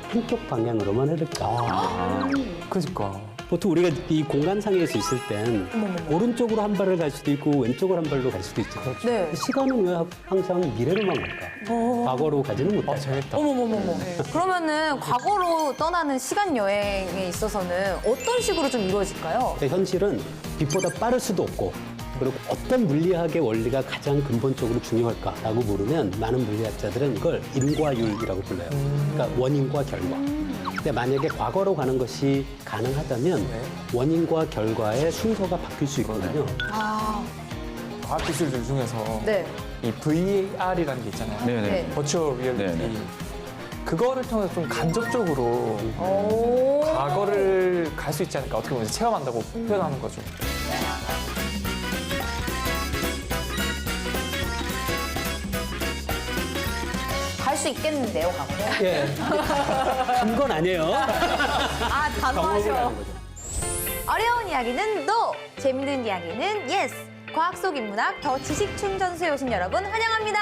한쪽 방향으로만 흐를까? 그러니까. 보통 우리가 이 공간상에서 있을 땐 오른쪽으로 한 발을 갈 수도 있고 왼쪽으로 한 발로 갈 수도 있죠. 네. 시간은 왜 항상 미래로만 갈까? 과거로 가지는 못할까? 재밌다. 어머머머머. 그러면은 과거로 떠나는 시간 여행에 있어서는 어떤 식으로 좀 이루어질까요? 근데 현실은 빛보다 빠를 수도 없고 그리고 어떤 물리학의 원리가 가장 근본적으로 중요할까라고 물으면 많은 물리학자들은 이걸 인과율이라고 불러요. 그러니까 원인과 결과. 근데 만약에 과거로 가는 것이 가능하다면 원인과 결과의 순서가 바뀔 수 있거든요. 아, 과학 기술들 중에서 네. 이 VR이라는 게 있잖아요. 네. 버추얼 리얼리티. 네네. 그거를 통해서 좀 간접적으로 오. 과거를 갈 수 있지 않을까. 어떻게 보면 체험한다고 표현하는 거죠. 갈 수 있겠는데요, 과거로? 예. 한 건 아니에요. 아, 경험을 단호하셔. 하는 거죠. 어려운 이야기는 NO! 재밌는 이야기는 YES! 과학 속 인문학 더 지식 충전소에 오신 여러분 환영합니다.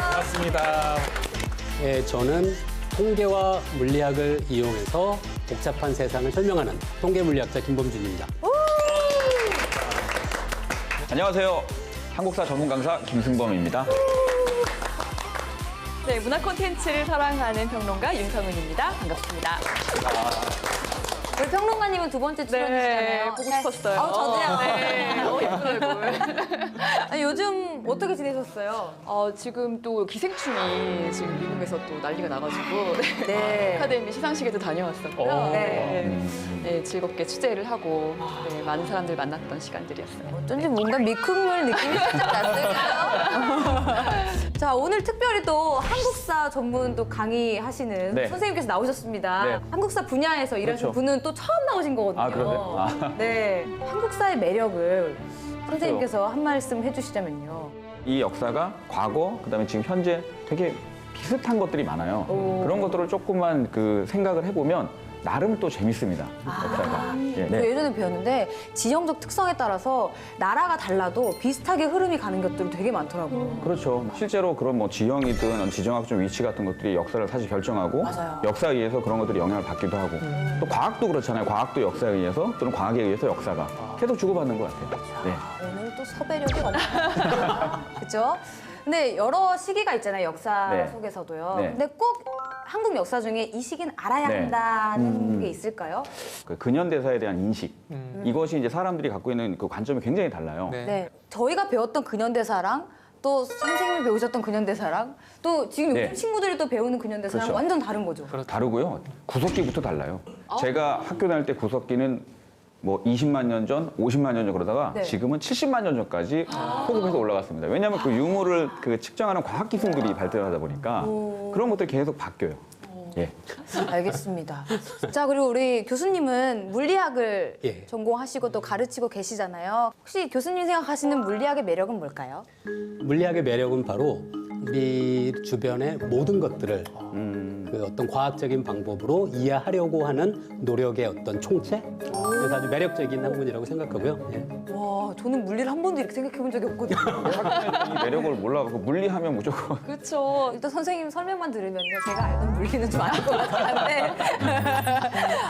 반갑습니다. 예, 저는 통계와 물리학을 이용해서 복잡한 세상을 설명하는 통계 물리학자 김범준입니다. 안녕하세요. 한국사 전문 강사 김승범입니다. 네, 문화 콘텐츠를 사랑하는 평론가 윤성은입니다. 반갑습니다. 우리 평론가님은 두 번째 출연이시잖아요. 보고 싶었어요. 저도요. 네, 예쁜 얼굴. 아니, 요즘 어떻게 지내셨어요? 지금 또 기생충이 지금 미국에서 또 난리가 나가지고 네. 아카데미 시상식에도 다녀왔었고요. 네. 네, 즐겁게 취재를 하고 네, 많은 사람들 만났던 시간들이었어요. 어쩐지 뭔가 미쿵물 느낌이 살짝 났어요. 자, 오늘 특별히 또 한국사 전문 또 강의하시는 네. 선생님께서 나오셨습니다. 네. 한국사 분야에서 일하시는 그렇죠. 분은 또 처음 나오신 거거든요. 아, 그러세요? 아. 네. 한국사의 매력을 선생님께서 한 말씀 해주시자면요. 이 역사가 과거, 그다음에 지금 현재 되게 비슷한 것들이 많아요. 오. 그런 것들을 조금만 그 생각을 해보면 나름 또 재밌습니다. 역사가. 예. 저 예전에 배웠는데 지형적 특성에 따라서 나라가 달라도 비슷하게 흐름이 가는 것들이 되게 많더라고요. 그렇죠. 실제로 그런 뭐 지형이든 지정학적 위치 같은 것들이 역사를 사실 결정하고 맞아요. 역사에 의해서 그런 것들이 영향을 받기도 하고 또 과학도 그렇잖아요. 과학도 역사에 의해서 또는 과학에 의해서 역사가 계속 주고받는 것 같아요. 네. 오늘 또 섭외력이 없네요. 그렇죠? 근데 여러 시기가 있잖아요, 역사 네. 속에서도요. 네. 근데 꼭 한국 역사 중에 이 시기는 알아야 네. 한다는 게 있을까요? 그 근현대사에 대한 인식 이것이 이제 사람들이 갖고 있는 그 관점이 굉장히 달라요. 네. 네. 저희가 배웠던 근현대사랑 또 선생님이 배우셨던 근현대사랑 또 지금 요즘 네. 친구들이 또 배우는 근현대사랑 그렇죠. 완전 다른 거죠. 다르고요. 구석기부터 달라요. 제가 학교 다닐 때 구석기는 뭐 20만 년 전, 50만 년 전 그러다가 네. 지금은 70만 년 전까지 호급해서 올라갔습니다. 왜냐하면 그 유물을 그 측정하는 과학 기술들이 발달하다 보니까 그런 것들이 계속 바뀌어요. 예. 알겠습니다. 자, 그리고 우리 교수님은 물리학을 예. 전공하시고 또 가르치고 계시잖아요. 혹시 교수님 생각하시는 물리학의 매력은 뭘까요? 물리학의 매력은 바로 우리 주변의 모든 것들을 그 어떤 과학적인 방법으로 이해하려고 하는 노력의 어떤 총체? 그래서 아주 매력적인 학문이라고 생각하고요. 예. 와, 저는 물리를 한 번도 이렇게 생각해 본 적이 없거든요. 이 매력을 몰라가고 물리하면 무조건 그렇죠. 일단 선생님 설명만 들으면요. 제가 알던 물리는 좀 아닐 것 같긴 한데.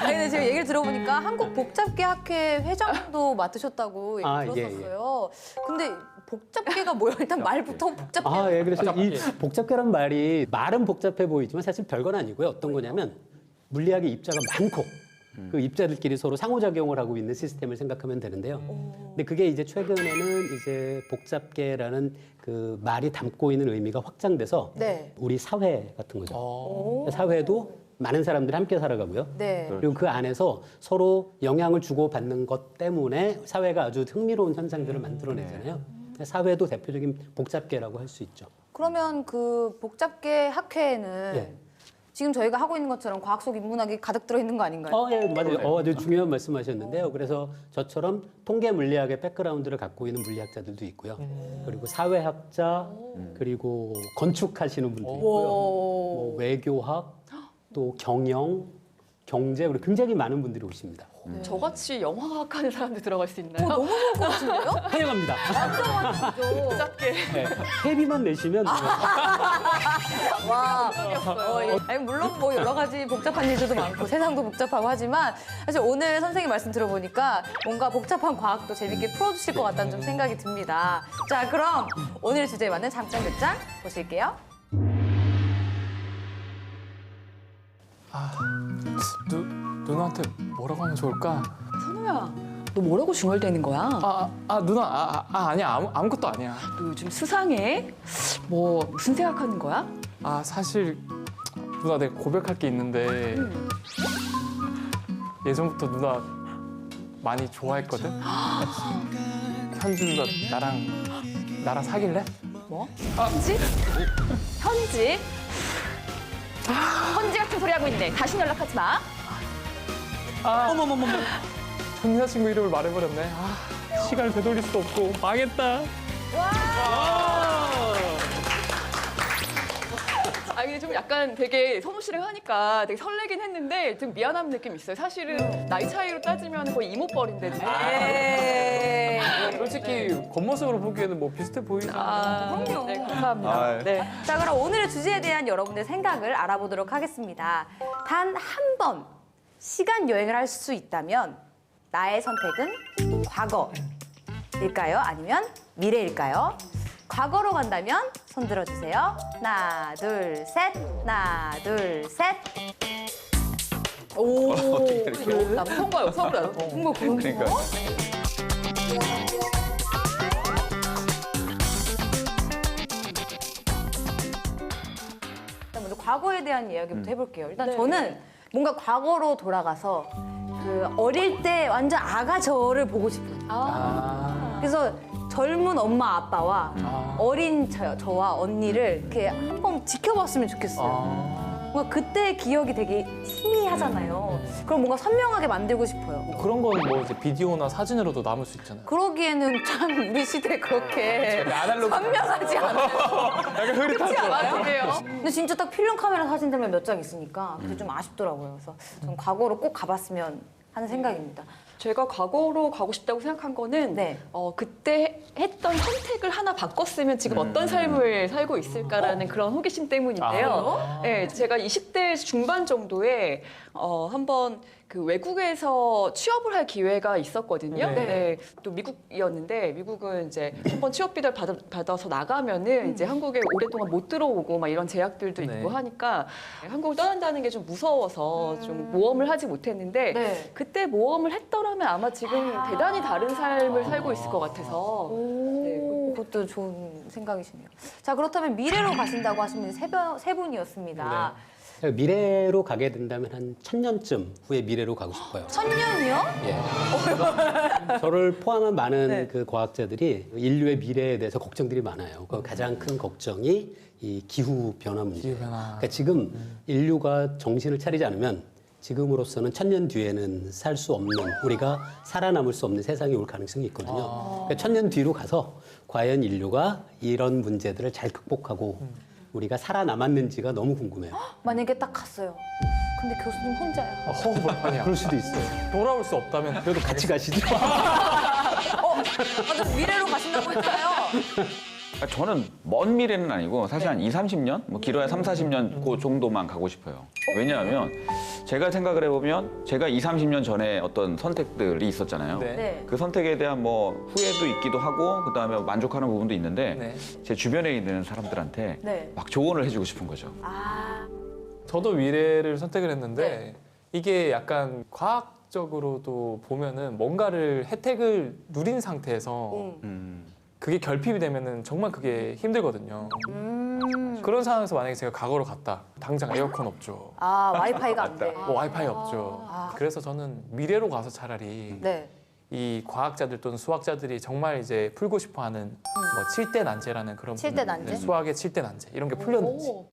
아니, 근데 지금 얘기를 들어보니까 한국복잡계학회 회장도 맡으셨다고 아, 얘기 예, 들었었어요. 근데 복잡계가 뭐예요? 일단 말부터 복잡계. 아, 예. 그래서 이 복잡계란 말이 말은 복잡해 보이지만 사실 별건 아니고요. 어떤 거냐면 물리학의 입자가 많고 그 입자들끼리 서로 상호작용을 하고 있는 시스템을 생각하면 되는데요. 근데 그게 이제 최근에는 이제 복잡계라는 그 말이 담고 있는 의미가 확장돼서 네. 우리 사회 같은 거죠. 사회도 많은 사람들이 함께 살아가고요. 네. 그리고 그 안에서 서로 영향을 주고받는 것 때문에 사회가 아주 흥미로운 현상들을 만들어내잖아요. 사회도 대표적인 복잡계라고 할 수 있죠. 그러면 그 복잡계 학회에는 예. 지금 저희가 하고 있는 것처럼 과학 속 인문학이 가득 들어있는 거 아닌가요? 예, 맞아요. 아주 중요한 말씀하셨는데요. 그래서 저처럼 통계 물리학의 백그라운드를 갖고 있는 물리학자들도 있고요. 그리고 사회학자, 그리고 건축하시는 분도 있고요. 뭐 외교학, 또 경영, 경제, 그리고 굉장히 많은 분들이 오십니다. 저같이 영화학 하는 사람들 들어갈 수 있나요? 너무 좋을 것 같은데요? 환영합니다. 완전 짧게. 네, 회비만 내시면 와, 아니, 물론 뭐 여러 가지 복잡한 일들도 많고 세상도 복잡하고 하지만 사실 오늘 선생님 말씀 들어보니까 뭔가 복잡한 과학도 재밌게 풀어주실 것 같다는 좀 생각이 듭니다. 자, 그럼 오늘 주제에 맞는 잠깐 극장 보실게요. 누나한테 뭐라고 하면 좋을까? 선우야, 너 뭐라고 중얼대는 거야? 누나, 아니야. 아무것도 아니야. 너 요즘 수상해? 뭐 무슨 생각하는 거야? 사실 누나 내가 고백할 게 있는데 예전부터 누나 많이 좋아했거든? 현주 누나 나랑 사귈래? 뭐? 현지? 현지? 현지 같은 소리 하고 있네. 다시 연락하지 마. 어머머머머. 전 여자친구 이름을 말해버렸네. 시간을 되돌릴 수 없고 망했다. 근데 좀 약간 되게 선우 씨랑 하니까 되게 설레긴 했는데 좀 미안한 느낌 있어요. 사실은 나이 차이로 따지면 거의 이모뻘인데. 네. 솔직히 겉모습으로 보기에는 뭐 비슷해 보이잖아. 그럼요. 네, 감사합니다. 아유. 네. 자, 그럼 오늘의 주제에 대한 여러분의 생각을 알아보도록 하겠습니다. 단 한 번 시간 여행을 할 수 있다면 나의 선택은 과거일까요? 아니면 미래일까요? 과거로 간다면 손 들어주세요. 하나, 둘, 셋. 하나, 둘, 셋. 오. 나도 선거요, 선거요. 뭔가 그런 그러니까. 거? 일단 먼저 과거에 대한 이야기부터 해볼게요. 일단 저는 뭔가 과거로 돌아가서 그 어릴 때 완전 아가 저를 보고 싶어요. 그래서 젊은 엄마 아빠와 어린 저와 언니를 이렇게 한번 지켜봤으면 좋겠어요. 뭔가 그때의 기억이 되게 희미하잖아요. 그럼 뭔가 선명하게 만들고 싶어요. 그런 건 뭐 이제 비디오나 사진으로도 남을 수 있잖아요. 그러기에는 참 우리 시대에 그렇게 아날로그. 선명하지 않아요. 약간 흐릿하죠. 그래요? 근데 진짜 딱 필름 카메라 사진들만 몇 장 있으니까 그게 좀 아쉽더라고요. 그래서 좀 과거로 꼭 가봤으면 하는 생각입니다. 제가 과거로 가고 싶다고 생각한 거는 네. 그때 했던 선택을 하나 바꿨으면 지금 어떤 삶을 살고 있을까라는 그런 호기심 때문인데요. 네, 제가 20대 중반 정도에 한번 그 외국에서 취업을 할 기회가 있었거든요. 네. 네, 또 미국이었는데 미국은 이제 한번 취업 비자를 받아서 나가면은 이제 한국에 오랫동안 못 들어오고 막 이런 제약들도 네. 있고 하니까 한국을 떠난다는 게 좀 무서워서 좀 모험을 하지 못했는데 네. 그때 모험을 했더라면 아마 지금 대단히 다른 삶을 살고 있을 것 같아서 네, 그것도 좋은 생각이시네요. 자, 그렇다면 미래로 가신다고 하시면 세 분이었습니다. 미래로 가게 된다면 한 1000년쯤 후에 미래로 가고 싶어요. 1000년이요? 예. 저를 포함한 많은 네. 그 과학자들이 인류의 미래에 대해서 걱정들이 많아요. 그 가장 큰 걱정이 이 기후 변화 문제예요. 기후 변화. 그러니까 지금 인류가 정신을 차리지 않으면 지금으로서는 1000년 뒤에는 살 수 없는, 우리가 살아남을 수 없는 세상이 올 가능성이 있거든요. 그러니까 1000년 뒤로 가서 과연 인류가 이런 문제들을 잘 극복하고 우리가 살아남았는지가 너무 궁금해요. 만약에 딱 갔어요. 근데 교수님 혼자야. 허허벌판이야. 그럴 수도 있어요. 돌아올 수 없다면 그래도 같이 가시죠. 맞아, 미래로 가신다고 했잖아요. 저는 먼 미래는 아니고 사실 한 2, 30년? 뭐 길어야 3, 40년 그 정도만 가고 싶어요. 왜냐하면 제가 생각을 해보면 제가 2, 30년 전에 어떤 선택들이 있었잖아요. 네. 네. 그 선택에 대한 뭐 후회도 있기도 하고 그다음에 만족하는 부분도 있는데 네. 제 주변에 있는 사람들한테 네. 막 조언을 해주고 싶은 거죠. 아, 저도 미래를 선택을 했는데 네. 이게 약간 과학적으로도 보면은 뭔가를 혜택을 누린 상태에서 그게 결핍이 되면은 정말 그게 힘들거든요. 그런 상황에서 만약에 제가 과거로 갔다. 당장 에어컨 없죠. 와이파이가 안 돼. 뭐 와이파이 없죠. 그래서 저는 미래로 가서 차라리 네. 이 과학자들 또는 수학자들이 정말 이제 풀고 싶어하는 뭐 7대 난제라는 그런 7대 난제? 수학의 7대 난제 이런 게 풀렸는지. 오.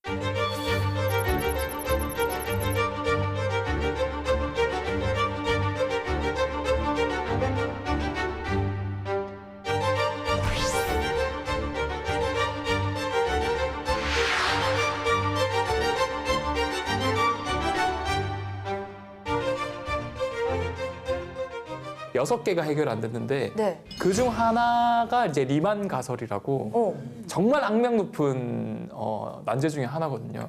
여섯 개가 해결 안 됐는데 네. 그중 하나가 이제 리만 가설이라고 정말 악명 높은 난제 중에 하나거든요.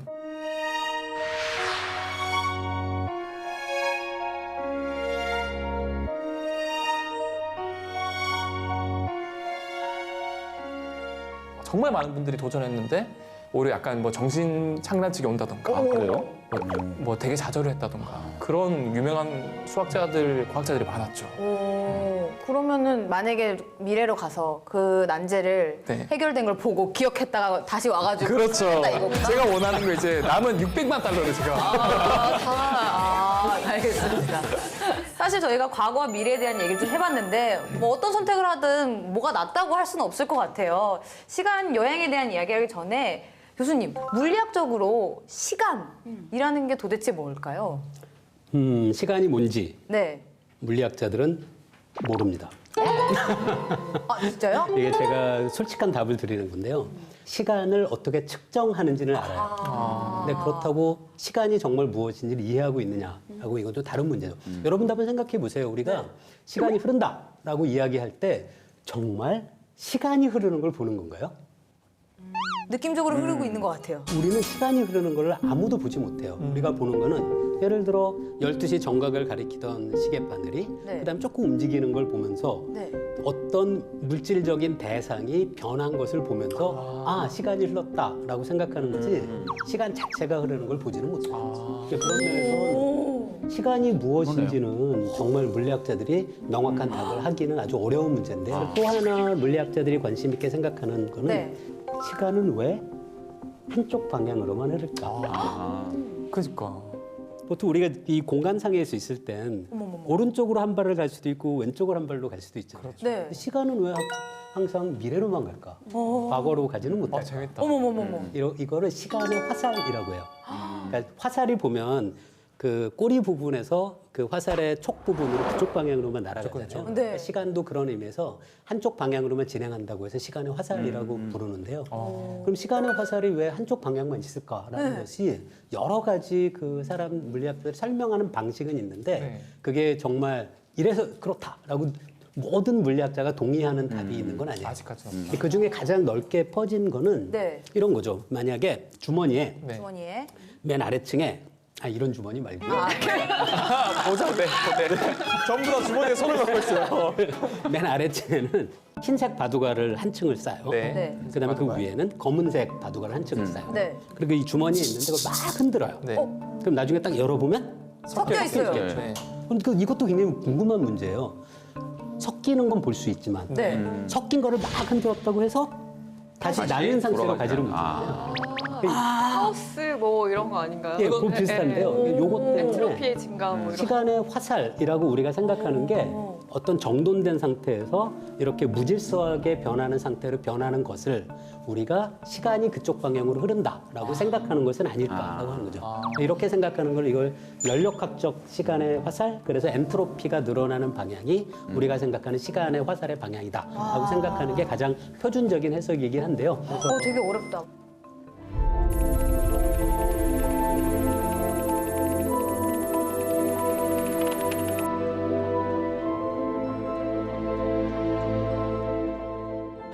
정말 많은 분들이 도전했는데 오히려 약간 뭐 정신 착란증이 온다던가 그래요? 뭐 되게 좌절했다던가 그런 유명한 수학자들, 과학자들이 많았죠. 그러면은 만약에 미래로 가서 그 난제를 네. 해결된 걸 보고 기억했다가 다시 와가지고 그렇죠. 했다 이거구나. 제가 원하는 거 이제 남은 600만 달러를 제가 알겠습니다. 사실 저희가 과거와 미래에 대한 얘기를 좀 해봤는데 뭐 어떤 선택을 하든 뭐가 낫다고 할 수는 없을 것 같아요. 시간 여행에 대한 이야기하기 전에 교수님, 물리학적으로 시간이라는 게 도대체 뭘까요? 시간이 뭔지 네. 물리학자들은 모릅니다. 아, 진짜요? 이게 제가 솔직한 답을 드리는 건데요. 시간을 어떻게 측정하는지는 알아요. 근데 그렇다고 시간이 정말 무엇인지를 이해하고 있느냐하고 이것도 다른 문제죠. 여러분도 한번 생각해 보세요. 우리가 시간이 흐른다라고 이야기할 때 정말 시간이 흐르는 걸 보는 건가요? 느낌적으로 흐르고 있는 것 같아요. 우리는 시간이 흐르는 걸 아무도 보지 못해요. 우리가 보는 거는 예를 들어 12시 정각을 가리키던 시계바늘이 네. 그다음에 조금 움직이는 걸 보면서 네. 어떤 물질적인 대상이 변한 것을 보면서 아 시간이 흘렀다라고 생각하는 거지 시간 자체가 흐르는 걸 보지는 못해요. 그런 면에서 시간이 무엇인지는 정말 물리학자들이 명확한 답을 하기는 아주 어려운 문제인데요. 또 하나 물리학자들이 관심 있게 생각하는 거는 네. 시간은 왜 한쪽 방향으로만 흐를까? 그러니까 보통 우리가 이 공간상에서 있을 땐 오른쪽으로 한 발을 갈 수도 있고 왼쪽으로 한 발로 갈 수도 있잖아요. 네. 시간은 왜 항상 미래로만 갈까? 과거로 가지는 못할까? 재밌다. 어머머머머. 이거를 시간의 화살이라고 해요. 그러니까 화살이 보면 그 꼬리 부분에서 그 화살의 촉 부분으로 그쪽 방향으로만 날아가잖아요. 네. 그러니까 시간도 그런 의미에서 한쪽 방향으로만 진행한다고 해서 시간의 화살이라고 부르는데요. 그럼 시간의 화살이 왜 한쪽 방향만 있을까라는 것이 여러 가지 그 사람 물리학자들이 설명하는 방식은 있는데 네. 그게 정말 이래서 그렇다라고 모든 물리학자가 동의하는 답이 있는 건 아니에요. 아직까지는 없다. 그 중에 가장 넓게 퍼진 거는 네. 이런 거죠. 만약에 주머니에 네. 주머니에. 맨 아래층에 이런 주머니 말고 보자, 네. 전부 다 주머니에 손을 넣고 있어요. 맨 아래층에는 흰색 바둑알을 한 층을 쌓아요. 네. 네. 그다음에 그 위에는 검은색 바둑알을 한 층을 쌓아요. 네. 그리고 이 주머니에 있는데 그걸 막 흔들어요. 네. 그럼 나중에 딱 열어보면 섞여 있어요. 네. 근데 이것도 굉장히 궁금한 문제예요. 섞이는 건 볼 수 있지만 네. 섞인 거를 막 흔들었다고 해서 다시 나는 상태로 돌아가지 가지는 않아. 못해요. 하우스 뭐 이런 거 아닌가요? 예, 그거 비슷한데요. 요것 때문에 엔트로피의 증가 뭐 이런. 시간의 화살이라고 우리가 생각하는 게 어떤 정돈된 상태에서 이렇게 무질서하게 변하는 상태로 변하는 것을 우리가 시간이 그쪽 방향으로 흐른다라고 생각하는 것은 아닐까라고 하는 거죠. 이렇게 생각하는 걸 이걸 연력학적 시간의 화살, 그래서 엔트로피가 늘어나는 방향이 우리가 생각하는 시간의 화살의 방향이다라고 생각하는 게 가장 표준적인 해석이긴 한데요. 그래서 되게 어렵다.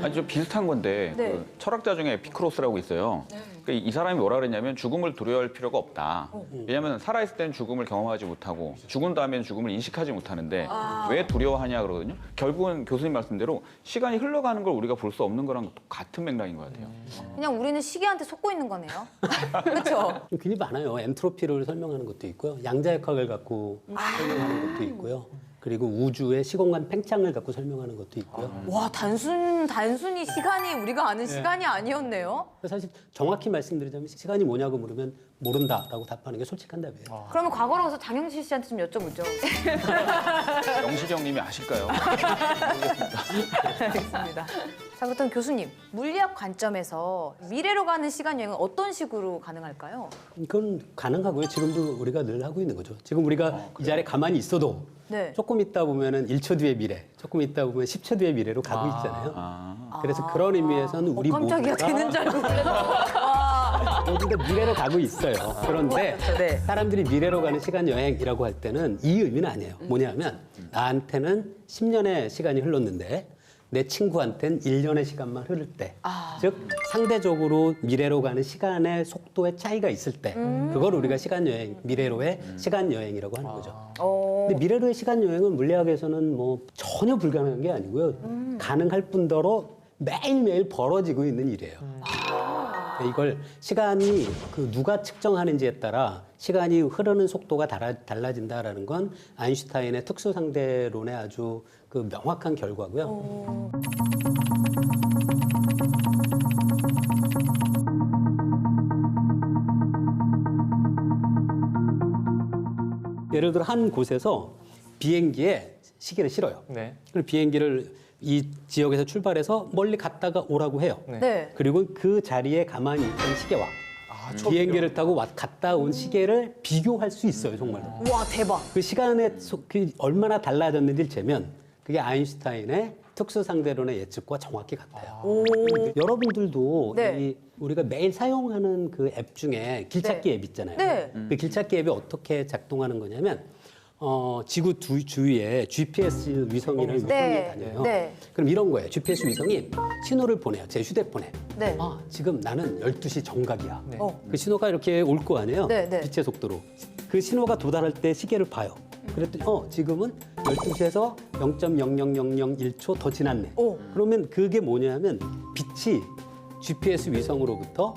아니 좀 비슷한 건데 네. 그 철학자 중에 에피크로스라고 있어요. 그러니까 이 사람이 뭐라 그랬냐면 죽음을 두려워할 필요가 없다. 왜냐하면 살아있을 때는 죽음을 경험하지 못하고 죽은 다음에는 죽음을 인식하지 못하는데 왜 두려워하냐 그러거든요. 결국은 교수님 말씀대로 시간이 흘러가는 걸 우리가 볼 수 없는 거랑 같은 맥락인 것 같아요. 그냥 우리는 시계한테 속고 있는 거네요. 그렇죠? 굉장히 많아요. 엔트로피를 설명하는 것도 있고요. 양자역학을 갖고 설명하는 것도 있고요. 그리고 우주의 시공간 팽창을 갖고 설명하는 것도 있고요. 와, 단순히 시간이 우리가 아는 시간이 아니었네요. 사실 정확히 말씀드리자면 시간이 뭐냐고 물으면 모른다라고 답하는 게 솔직한 답이에요. 그러면 과거로 가서 장영실 씨한테 좀 여쭤보죠. 영시정님이 아실까요? 알겠습니다. 자, 그렇다면 교수님, 물리학 관점에서 미래로 가는 시간 여행은 어떤 식으로 가능할까요? 그건 가능하고요. 지금도 우리가 늘 하고 있는 거죠. 지금 우리가 이 자리에 가만히 있어도 네. 조금 있다 보면은 1초 뒤의 미래, 조금 있다 보면 10초 뒤의 미래로 가고 있잖아요. 그래서 그런 의미에서는 우리 깜짝이야, 모두가 되는 줄 알고. 모두가 미래로 가고 있어요. 그런데 네. 사람들이 미래로 가는 시간 여행이라고 할 때는 이 의미는 아니에요. 뭐냐면 나한테는 10년의 시간이 흘렀는데 내 친구한테는 1년의 시간만 흐를 때, 즉 상대적으로 미래로 가는 시간의 속도의 차이가 있을 때, 그걸 우리가 시간 여행, 미래로의 시간 여행이라고 하는 거죠. 근데 미래로의 시간 여행은 물리학에서는 뭐 전혀 불가능한 게 아니고요. 가능할 뿐더러 매일매일 벌어지고 있는 일이에요. 이걸 시간이 누가 측정하는지에 따라 시간이 흐르는 속도가 달라진다라는 건 아인슈타인의 특수상대론의 아주 명확한 결과고요. 예를 들어 한 곳에서 비행기에 시계를 실어요. 네. 그리고 비행기를 이 지역에서 출발해서 멀리 갔다가 오라고 해요. 네. 네. 그리고 그 자리에 가만히 있던 시계와 비행기를 타고 갔다 온 시계를 비교할 수 있어요, 정말로. 와, 대박. 그 시간에 얼마나 달라졌는지를 재면 그게 아인슈타인의 특수상대론의 예측과 정확히 같아요. 여러분들도 네. 우리가 매일 사용하는 그 앱 중에 길찾기 네. 앱 있잖아요. 네. 그 길찾기 앱이 어떻게 작동하는 거냐면 지구 주위에 GPS 위성이라는 네. 위성이 다녀요. 네. 그럼 이런 거예요. GPS 위성이 신호를 보내요. 제 휴대폰에. 네. 지금 나는 12시 정각이야. 네. 그 신호가 이렇게 올 거 아니에요. 네, 네. 빛의 속도로. 그 신호가 도달할 때 시계를 봐요. 그랬더니 지금은 12시에서 0.00001초 더 지났네. 오. 그러면 그게 뭐냐면 빛이 GPS 위성으로부터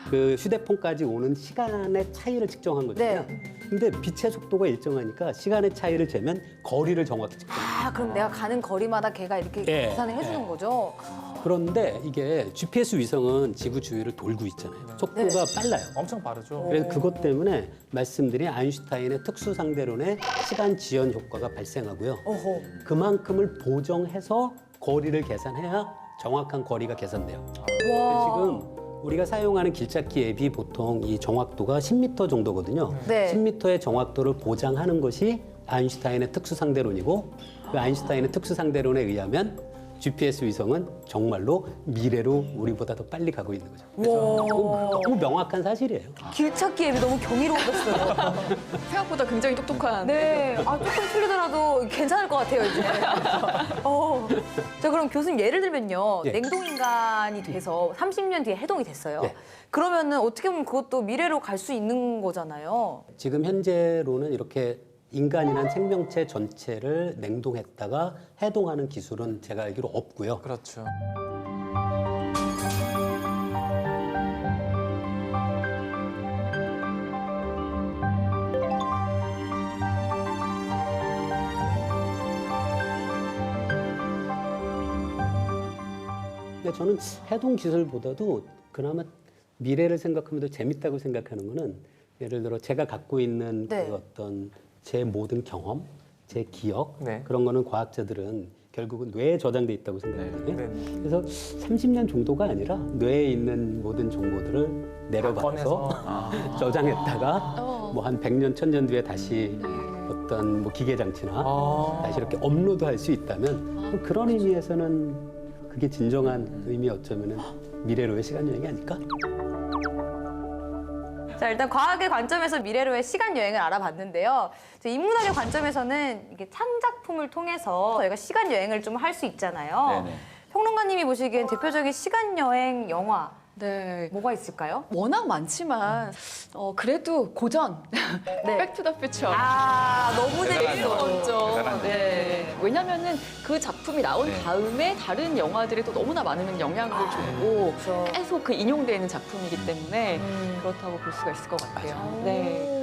그 휴대폰까지 오는 시간의 차이를 측정한 거잖아요. 네. 근데 빛의 속도가 일정하니까 시간의 차이를 재면 거리를 정확히 측정해요. 그럼 내가 가는 거리마다 걔가 이렇게 예, 계산을 해주는 예. 거죠? 그런데 이게 GPS 위성은 지구 주위를 돌고 있잖아요. 속도가 네. 빨라요. 엄청 빠르죠. 그래서 그것 때문에 말씀드린 아인슈타인의 특수상대론의 시간 지연 효과가 발생하고요. 어허. 그만큼을 보정해서 거리를 계산해야 정확한 거리가 계산돼요. 와. 지금 우리가 사용하는 길찾기 앱이 보통 이 정확도가 10m 정도거든요. 네. 10m의 정확도를 보장하는 것이 아인슈타인의 특수상대론이고 그 아인슈타인의 특수상대론에 의하면 GPS 위성은 정말로 미래로 우리보다 더 빨리 가고 있는 거죠. 너무 명확한 사실이에요. 길찾기 앱이 너무 경이로웠어요. 생각보다 굉장히 똑똑한. 네. 조금 틀리더라도 괜찮을 것 같아요, 이제. 자, 그럼 교수님 예를 들면요. 예. 냉동인간이 돼서 30년 뒤에 해동이 됐어요. 예. 그러면은 어떻게 보면 그것도 미래로 갈 수 있는 거잖아요. 지금 현재로는 이렇게 인간이란 생명체 전체를 냉동했다가 해동하는 기술은 제가 알기로 없고요. 그렇죠. 근데 저는 해동 기술보다도 그나마 미래를 생각하면 더 재밌다고 생각하는 거는 예를 들어 제가 갖고 있는 네. 그 어떤 제 모든 경험, 제 기억 네. 그런 거는 과학자들은 결국은 뇌에 저장돼 있다고 생각하거든요. 네. 그래서 30년 정도가 아니라 뇌에 있는 모든 정보들을 내려받아서 꺼내서. 저장했다가 뭐 한 100년, 1000년 뒤에 다시 어떤 뭐 기계 장치나 다시 이렇게 업로드할 수 있다면 그런 의미에서는 그게 진정한 의미 어쩌면은 미래로의 시간 여행이 아닐까? 자, 일단 과학의 관점에서 미래로의 시간 여행을 알아봤는데요. 인문학의 관점에서는 이게 창작품을 통해서 저희가 시간 여행을 좀 할 수 있잖아요. 네네. 평론가님이 보시기엔 대표적인 시간 여행 영화 네. 뭐가 있을까요? 워낙 많지만 그래도 고전 네. 백투더퓨처 너무 재밌어. 대단하죠. 네. 왜냐면은 그 작품이 나온 네. 다음에 다른 영화들이 또 너무나 많은 영향을 줬고 그렇죠. 계속 그 인용되는 작품이기 때문에 그렇다고 볼 수가 있을 것 같아요. 네. 오.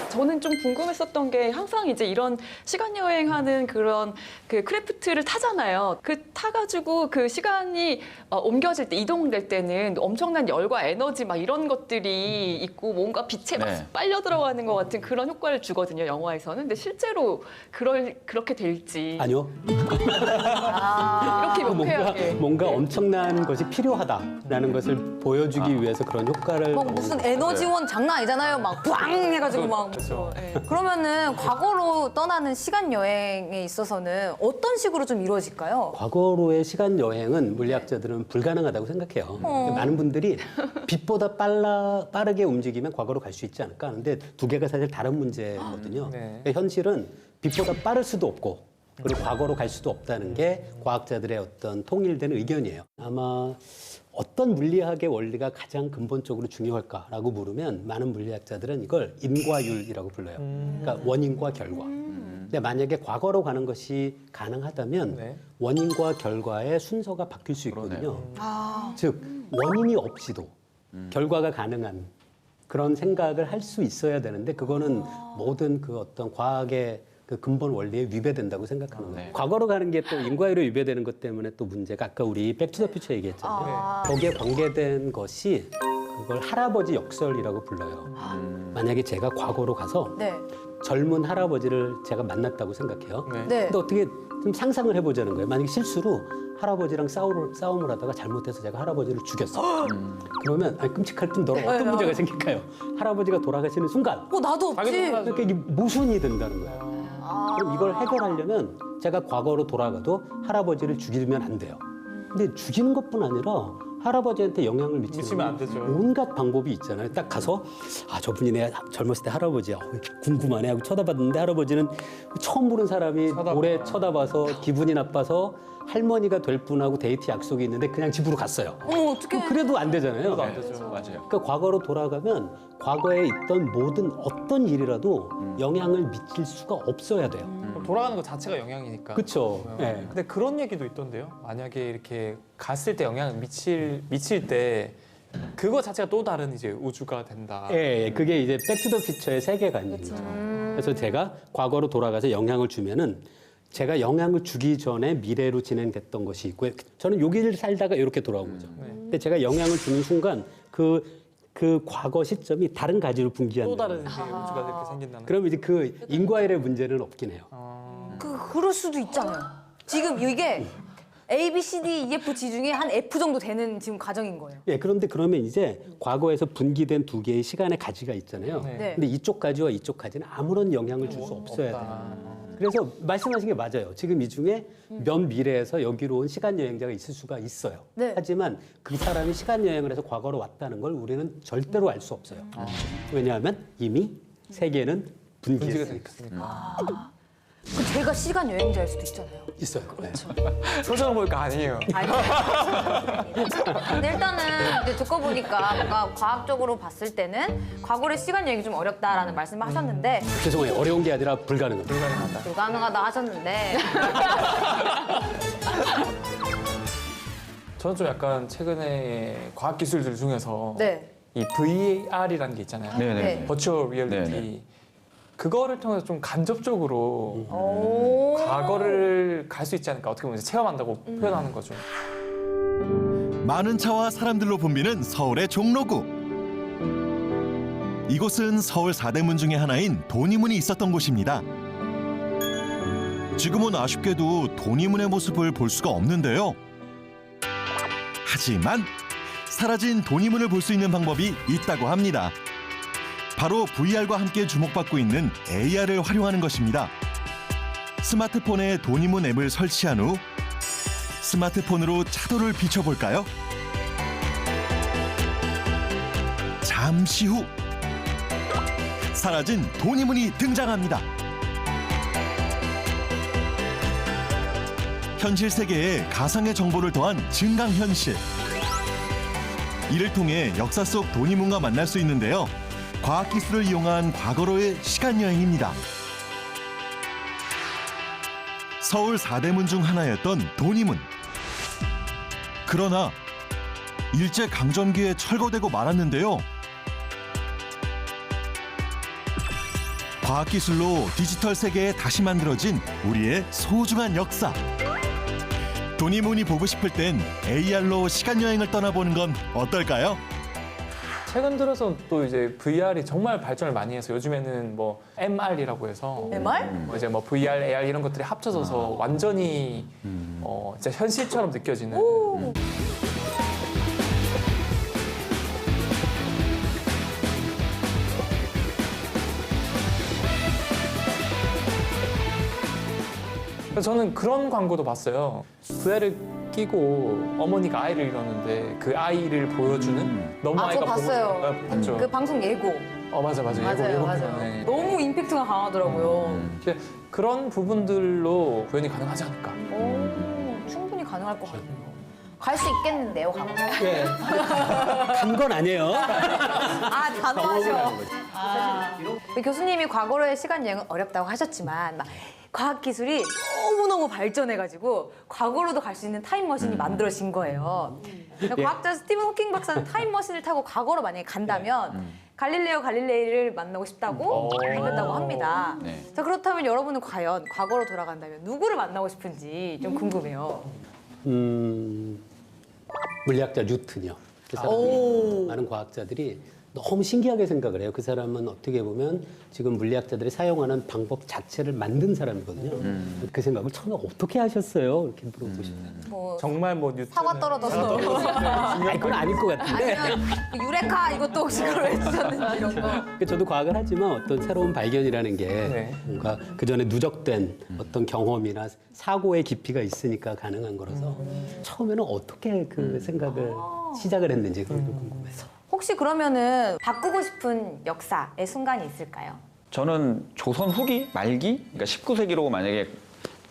저는 좀 궁금했었던 게 항상 이제 이런 시간 여행하는 그런 그 크래프트를 타잖아요. 그 타가지고 그 시간이 옮겨질 때 이동될 때는 엄청난 열과 에너지 막 이런 것들이 있고 뭔가 빛에 막 네. 빨려 들어가는 것 같은 그런 효과를 주거든요. 영화에서는. 근데 실제로 그렇게 될지 아니요. 이렇게 명쾌하게. 뭔가 엄청난 것이 필요하다라는 것을 보여주기 위해서 그런 효과를 막 무슨 에너지원 장난 아니잖아요. 막 빵 해가지고 막. 그렇죠. 네. 그러면은 과거로 떠나는 시간 여행에 있어서는 어떤 식으로 좀 이루어질까요? 과거로의 시간 여행은 물리학자들은 불가능하다고 생각해요. 많은 분들이 빛보다 빠르게 움직이면 과거로 갈 수 있지 않을까 하는데 두 개가 사실 다른 문제거든요. 네. 그러니까 현실은 빛보다 빠를 수도 없고 그리고 과거로 갈 수도 없다는 게 과학자들의 어떤 통일된 의견이에요. 아마 어떤 물리학의 원리가 가장 근본적으로 중요할까라고 물으면 많은 물리학자들은 이걸 인과율이라고 불러요. 그러니까 원인과 결과. 근데 만약에 과거로 가는 것이 가능하다면 네. 원인과 결과의 순서가 바뀔 수 있거든요. 아. 즉 원인이 없이도 결과가 가능한 그런 생각을 할 수 있어야 되는데 그거는 모든 그 어떤 과학의 그 근본 원리에 위배된다고 생각하는 거예요. 네. 과거로 가는 게 또 인과율에 위배되는 것 때문에 또 문제가 아까 우리 백투더퓨처 얘기했잖아요. 거기에 관계된 것이 그걸 할아버지 역설이라고 불러요. 만약에 제가 과거로 가서 네. 젊은 할아버지를 제가 만났다고 생각해요. 네. 네. 근데 어떻게 좀 상상을 해보자는 거예요. 만약에 실수로 할아버지랑 싸움을 하다가 잘못해서 제가 할아버지를 죽였어. 그러면 아니, 끔찍할 뿐더러 어떤 문제가 생길까요? 할아버지가 돌아가시는 순간 나도 없지. 그러니까 이게 모순이 된다는 거예요. 그럼 이걸 해결하려면 제가 과거로 돌아가도 할아버지를 죽이면 안 돼요. 근데 죽이는 것뿐 아니라 할아버지한테 영향을 미치면 안 되죠. 온갖 방법이 있잖아요. 딱 가서 아 저분이 내 젊었을 때 할아버지야 궁금하네 하고 쳐다봤는데 할아버지는 처음 보는 사람이 오래 쳐다봐서 기분이 나빠서 할머니가 될 분하고 데이트 약속이 있는데 그냥 집으로 갔어요. 어머 어떡해. 그래도 안 되잖아요. 안 되죠. 맞아요. 그러니까 과거로 돌아가면 과거에 있던 모든 어떤 일이라도 영향을 미칠 수가 없어야 돼요. 돌아가는 것 자체가 영향이니까. 그렇죠. 네. 근데 그런 얘기도 있던데요. 만약에 이렇게 갔을 때 영향을 미칠 때 그거 자체가 또 다른 이제 우주가 된다. 예, 그게 이제 백투더퓨처의 세계관입니다. 그래서 제가 과거로 돌아가서 영향을 주면은 제가 영향을 주기 전에 미래로 진행됐던 것이 있고요. 저는 여기를 살다가 이렇게 돌아온 거죠. 근데 제가 영향을 주는 순간 그 과거 시점이 다른 가지로 분기한다. 또 다른 이제 우주가 이렇게 생긴다는. 그러면 이제 그 인과율의 문제는 없긴 해요. 그럴 수도 있잖아요. 지금 이게 A, B, C, D, E, F, G 중에 한 F 정도 되는 지금 과정인 거예요. 예, 그런데 그러면 이제 과거에서 분기된 두 개의 시간의 가지가 있잖아요. 네. 네. 근데 이쪽 가지와 이쪽 가지는 아무런 영향을 줄 수 없어야 돼요. 그래서 말씀하신 게 맞아요. 지금 이 중에 면 미래에서 여기로 온 시간 여행자가 있을 수가 있어요. 네. 하지만 그 사람이 시간 여행을 해서 과거로 왔다는 걸 우리는 절대로 알 수 없어요. 왜냐하면 이미 세계는 분지가 분기했으니까. 됐으니까. 그 제가 시간 여행자일 수도 있잖아요. 있어요. 네. 표정을 보니까 아니에요. 아니, 근데 일단은 이제 듣고 보니까 뭔가 과학적으로 봤을 때는 과거의 시간 여행이 좀 어렵다라는 말씀을 하셨는데 죄송해요. 어려운 게 아니라 불가능합니다. 불가능하다. 불가능하다 하셨는데 저는 좀 약간 최근에 과학 기술들 중에서 네. 이 VR이라는 게 있잖아요. 네네. 네. 버추얼 리얼리티. 네네. 그거를 통해서 좀 간접적으로 오. 과거를 갈 수 있지 않을까. 어떻게 보면 이제 체험한다고 표현하는 거죠. 많은 차와 사람들로 붐비는 서울의 종로구. 이곳은 서울 4대문 중에 하나인 돈이문이 있었던 곳입니다. 지금은 아쉽게도 돈이문의 모습을 볼 수가 없는데요. 하지만 사라진 돈이문을 볼 수 있는 방법이 있다고 합니다. 바로 VR과 함께 주목받고 있는 AR을 활용하는 것입니다. 스마트폰에 돈이문 앱을 설치한 후 스마트폰으로 차도를 비춰볼까요? 잠시 후 사라진 돈이문이 등장합니다. 현실 세계에 가상의 정보를 더한 증강현실. 이를 통해 역사 속 돈이문과 만날 수 있는데요. 과학기술을 이용한 과거로의 시간여행입니다. 서울 4대문 중 하나였던 돈이문. 그러나 일제강점기에 철거되고 말았는데요. 과학기술로 디지털 세계에 다시 만들어진 우리의 소중한 역사. 돈이문이 보고 싶을 땐 AR로 시간여행을 떠나보는 건 어떨까요? 최근 들어서 또 이제 VR이 정말 발전을 많이 해서 요즘에는 뭐 MR이라고 해서 MR? 뭐 이제 뭐 VR, AR 이런 것들이 합쳐져서 완전히 진짜 현실처럼 느껴지는 그래서 저는 그런 광고도 봤어요. VR을 끼고 어머니가 아이를 잃었는데 그 아이를 보여주는 너무 아, 저 아이가 봤어요. 보고 봤죠. 그 방송 예고. 맞아. 맞아요, 맞아요. 네. 너무 임팩트가 강하더라고요. 이제 그런 부분들로 구현이 가능하지 않을까. 오, 충분히 가능할 것 같아요. 갈 수 있겠는데요, 과거. 예. 간 건 아니에요. 아, 단호하셔. 교수님이 과거로의 시간 여행은 어렵다고 하셨지만 막 과학 기술이 너무너무 발전해가지고 과거로도 갈 수 있는 타임머신이 만들어진 거예요. 과학자 스티븐 호킹 박사는 타임머신을 타고 과거로 만약에 간다면 갈릴레오 갈릴레이를 만나고 싶다고 생겼다고 합니다. 네. 자, 그렇다면 여러분은 과연 과거로 돌아간다면 누구를 만나고 싶은지 좀 궁금해요. 물리학자 뉴턴이요. 그 사람이 많은 과학자들이 너무 신기하게 생각을 해요. 그 사람은 어떻게 보면 지금 물리학자들이 사용하는 방법 자체를 만든 사람이거든요. 그 생각을 처음에 어떻게 하셨어요? 이렇게 물어보시면. 뭐 정말 뭐 뉴턴 사과 떨어져서 아니, 그건 아닐 것 같은데. 아니면 유레카 이것도 혹시 그걸 왜 쓰셨는지 이런 거. 그러니까 저도 과학을 하지만 어떤 새로운 발견이라는 게 네. 뭔가 그 전에 누적된 어떤 경험이나 사고의 깊이가 있으니까 가능한 거라서 처음에는 어떻게 그 생각을 시작을 했는지 그게 좀 궁금해서. 혹시 그러면은 바꾸고 싶은 역사의 순간이 있을까요? 저는 조선 후기 말기, 그러니까 19세기로 만약에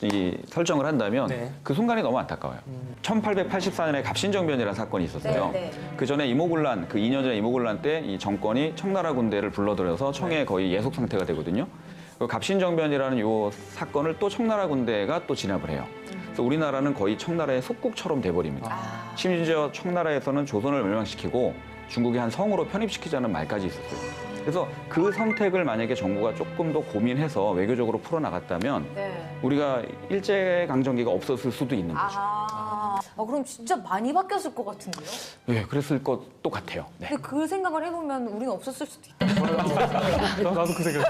이 설정을 한다면 네. 그 순간이 너무 안타까워요. 1884년에 갑신정변이라는 사건이 있었어요. 네, 네. 그 전에 이모군란, 그 2년 전에 이모군란 때 이 정권이 청나라 군대를 불러들여서 청에 거의 예속 상태가 되거든요. 그 갑신정변이라는 요 사건을 또 청나라 군대가 또 진압을 해요. 그래서 우리나라는 거의 청나라의 속국처럼 돼버립니다. 심지어 청나라에서는 조선을 멸망시키고 중국의 한 성으로 편입시키자는 말까지 있었어요. 그래서 그 선택을 만약에 정부가 조금 더 고민해서 외교적으로 풀어나갔다면 네. 우리가 일제강점기가 없었을 수도 있는 거죠. 그럼 진짜 많이 바뀌었을 것 같은데요? 예, 그랬을 것도 같아요. 네. 근데 그 생각을 해보면 우리는 없었을 수도 있다. 나도 그 생각.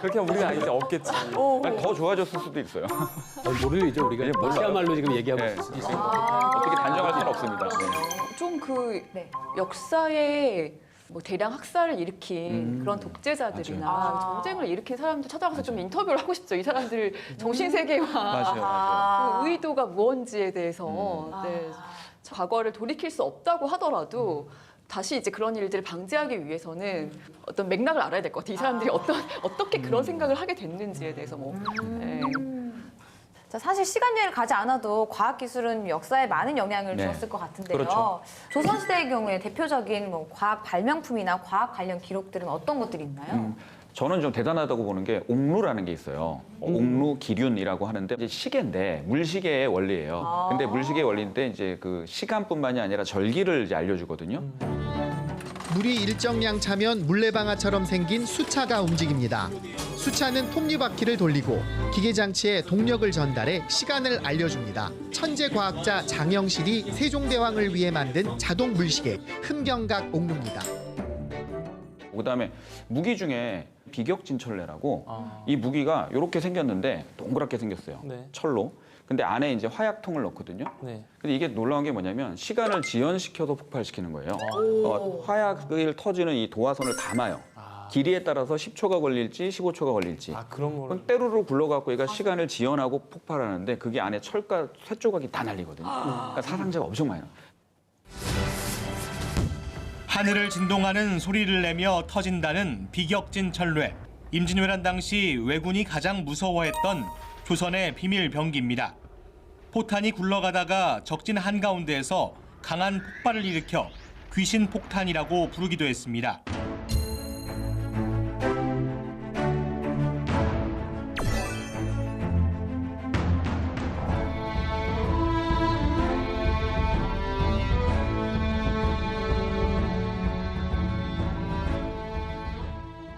그렇게 하면 우리는 이제 없겠지. 더 좋아졌을 수도 있어요. 모르죠. 우리가 이제 몰라요. 시야말로 지금 얘기하고 네. 있을 수도 있어요. 어떻게 단정할 수는 없습니다. 네. 좀 그 네. 역사에 뭐 대량 학살을 일으킨 그런 독재자들이나 맞아요. 전쟁을 일으킨 사람들 찾아가서 좀 인터뷰를 하고 싶죠. 이 사람들 정신 세계와 맞아요. 그 의도가 무언지에 대해서 네, 과거를 돌이킬 수 없다고 하더라도 다시 이제 그런 일들을 방지하기 위해서는 어떤 맥락을 알아야 될 것 같아요. 이 사람들이 어떻게 그런 생각을 하게 됐는지에 대해서 뭐. 네. 자, 사실 시간 여행을 가지 않아도 과학 기술은 역사에 많은 영향을 네. 주었을 것 같은데요. 그렇죠. 조선시대의 경우에 대표적인 뭐 과학 발명품이나 과학 관련 기록들은 어떤 것들이 있나요? 저는 좀 대단하다고 보는 게 옥루라는 게 있어요. 옥루 기륜이라고 하는데 이제 시계인데 물시계의 원리예요. 근데 물시계의 원리인데 이제 그 시간뿐만이 아니라 절기를 이제 알려주거든요. 물이 일정량 차면 물레방아처럼 생긴 수차가 움직입니다. 수차는 톱니바퀴를 돌리고 기계장치에 동력을 전달해 시간을 알려줍니다. 천재 과학자 장영실이 세종대왕을 위해 만든 자동 물시계 흠경각 옥루입니다. 그다음에 무기 중에 비격진철레라고 이 무기가 이렇게 생겼는데 동그랗게 생겼어요. 네. 철로. 근데 안에 이제 화약통을 넣거든요. 네. 근데 이게 놀라운 게 뭐냐면 시간을 지연시켜서 폭발시키는 거예요. 화약을 터지는 이 도화선을 담아요. 길이에 따라서 10초가 걸릴지 15초가 걸릴지. 그런 거를. 그럼 때루로 굴러갖고 얘가 시간을 지연하고 폭발하는데 그게 안에 철과 쇠조각이 다 날리거든요. 그러니까 사상자가 엄청 많이 나요. 하늘을 진동하는 소리를 내며 터진다는 비격진 철뢰. 임진왜란 당시 왜군이 가장 무서워했던 조선의 비밀 병기입니다. 포탄이 굴러가다가 적진 한가운데에서 강한 폭발을 일으켜 귀신 폭탄이라고 부르기도 했습니다.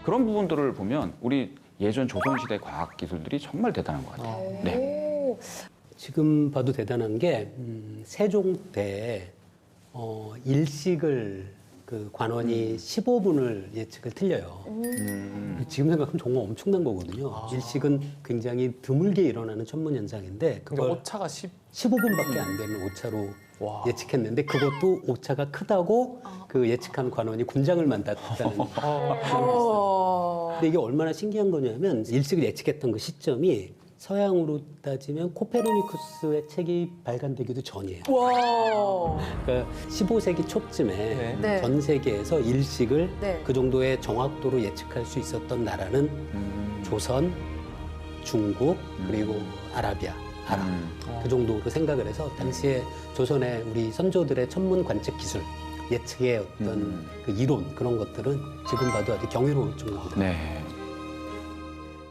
그런 부분들을 보면 우리 예전 조선시대 과학 기술들이 정말 대단한 것 같아요. 네. 지금 봐도 대단한 게 세종 때 일식을 그 관원이 15분을 예측을 틀려요. 지금 생각하면 정말 엄청난 거거든요. 일식은 굉장히 드물게 일어나는 천문 현상인데 근데 그걸 오차가 15분밖에 안 되는 오차로 와. 예측했는데 그것도 오차가 크다고 그 예측한 관원이 군장을 만났다는. 근데 이게 얼마나 신기한 거냐면 일식을 예측했던 그 시점이 서양으로 따지면 코페르니쿠스의 책이 발간되기도 전이에요. 와. 그러니까 15세기 초쯤에 네. 네. 전 세계에서 일식을 네. 그 정도의 정확도로 예측할 수 있었던 나라는 조선, 중국, 그리고 아라비아, 아랍. 그 정도로 생각을 해서 당시에 조선의 우리 선조들의 천문 관측 기술, 예측의 어떤 그 이론 그런 것들은 지금 봐도 아주 경이로울 정도입니다. 네.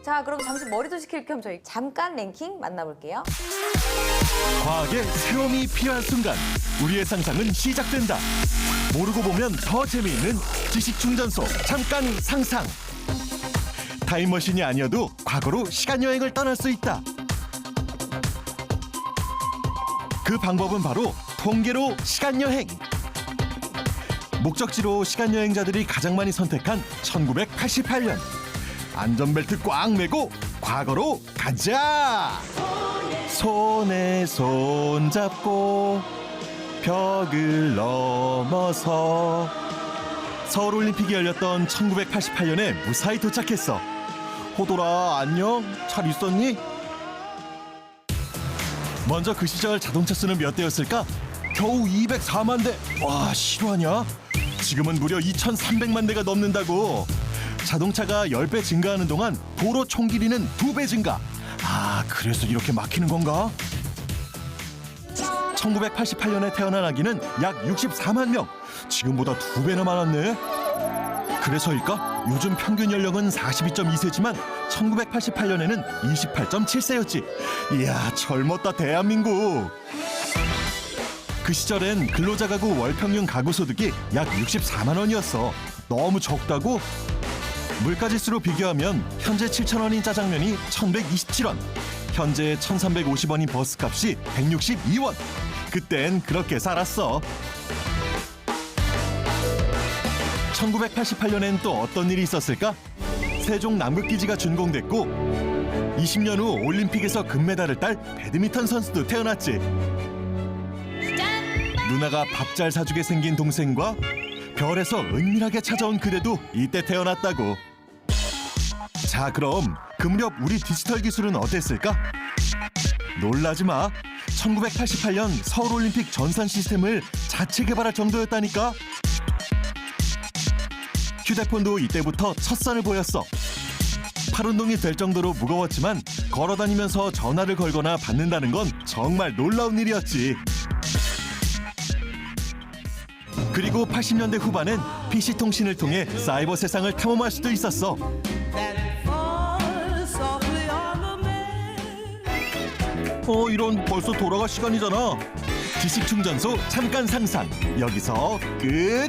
자, 그럼 잠시 머리도 식힐 겸 저희 잠깐 랭킹 만나볼게요. 과학의 새로움이 필요한 순간 우리의 상상은 시작된다. 모르고 보면 더 재미있는 지식 충전소 잠깐 상상. 타임머신이 아니어도 과거로 시간 여행을 떠날 수 있다. 그 방법은 바로 통계로 시간 여행. 목적지로 시간 여행자들이 가장 많이 선택한 1988년. 안전벨트 꽉 매고 과거로 가자. 손에 손 잡고 벽을 넘어서 서울올림픽이 열렸던 1988년에 무사히 도착했어. 호돌아 안녕? 잘 있었니? 먼저 그 시절 자동차 수는 몇 대였을까? 겨우 204만 대. 와, 실화냐? 지금은 무려 2,300만 대가 넘는다고. 자동차가 10배 증가하는 동안 도로 총 길이는 2배 증가. 아, 그래서 이렇게 막히는 건가? 1988년에 태어난 아기는 약 64만 명. 지금보다 2배나 많았네. 그래서일까? 요즘 평균 연령은 42.2세지만 1988년에는 28.7세였지. 이야, 젊었다 대한민국. 그 시절엔 근로자 가구 월평균 가구 소득이 약 64만 원이었어. 너무 적다고? 물가지수로 비교하면 현재 7,000원인 짜장면이 1,127원, 현재 1,350원인 버스값이 162원. 그땐 그렇게 살았어. 1988년엔 또 어떤 일이 있었을까? 세종 남극기지가 준공됐고 20년 후 올림픽에서 금메달을 딸 배드민턴 선수도 태어났지. 누나가 밥 잘 사주게 생긴 동생과 별에서 은밀하게 찾아온 그대도 이때 태어났다고. 자, 그럼 그 무렵 우리 디지털 기술은 어땠을까? 놀라지 마. 1988년 서울올림픽 전산 시스템을 자체 개발할 정도였다니까. 휴대폰도 이때부터 첫 선을 보였어. 팔 운동이 될 정도로 무거웠지만 걸어다니면서 전화를 걸거나 받는다는 건 정말 놀라운 일이었지. 그리고 80년대 후반엔 PC 통신을 통해 사이버 세상을 탐험할 수도 있었어. 이런 벌써 돌아갈 시간이잖아. 지식 충전소 잠깐 상상. 여기서 끝.